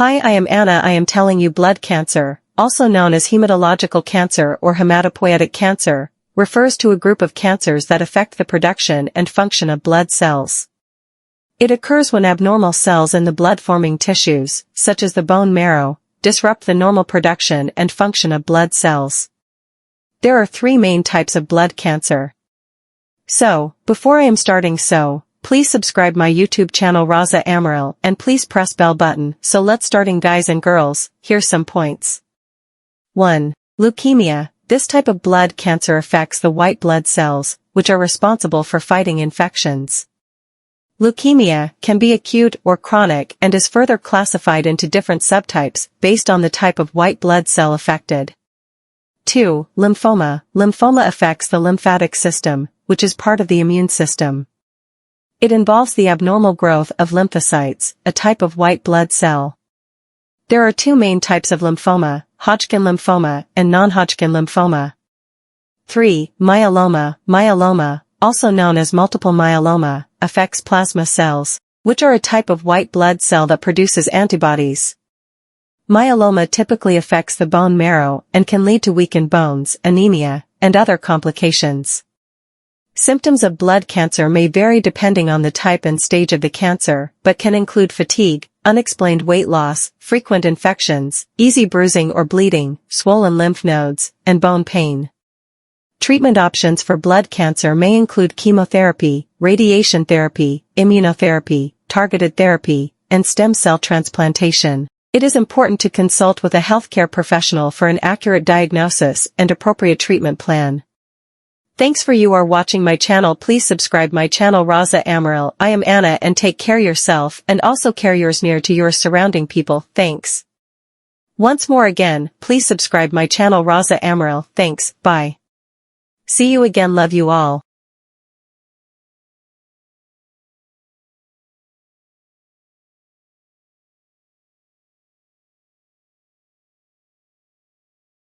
Hi, I am Anna. I am telling you blood cancer, also known as hematological cancer or hematopoietic cancer, refers to a group of cancers that affect the production and function of blood cells. It occurs when abnormal cells in the blood-forming tissues, such as the bone marrow, disrupt the normal production and function of blood cells. There are three main types of blood cancer. Before I am starting please subscribe my YouTube channel Raza Amaral and please press bell button. So let's starting guys and girls, here's some points. 1. Leukemia. This type of blood cancer affects the white blood cells, which are responsible for fighting infections. Leukemia can be acute or chronic and is further classified into different subtypes based on the type of white blood cell affected. 2. Lymphoma. Lymphoma affects the lymphatic system, which is part of the immune system. It involves the abnormal growth of lymphocytes, a type of white blood cell. There are two main types of lymphoma, Hodgkin lymphoma and non-Hodgkin lymphoma. 3. Myeloma. Myeloma, also known as multiple myeloma, affects plasma cells, which are a type of white blood cell that produces antibodies. Myeloma typically affects the bone marrow and can lead to weakened bones, anemia, and other complications. Symptoms of blood cancer may vary depending on the type and stage of the cancer, but can include fatigue, unexplained weight loss, frequent infections, easy bruising or bleeding, swollen lymph nodes, and bone pain. Treatment options for blood cancer may include chemotherapy, radiation therapy, immunotherapy, targeted therapy, and stem cell transplantation. It is important to consult with a healthcare professional for an accurate diagnosis and appropriate treatment plan. Thanks for you are watching my channel. Please subscribe my channel Raza Amaral. I am Anna and take care yourself and also care yours near to your surrounding people. Thanks. Once more again, please subscribe my channel Raza Amaral. Thanks, bye. See you again. Love you all.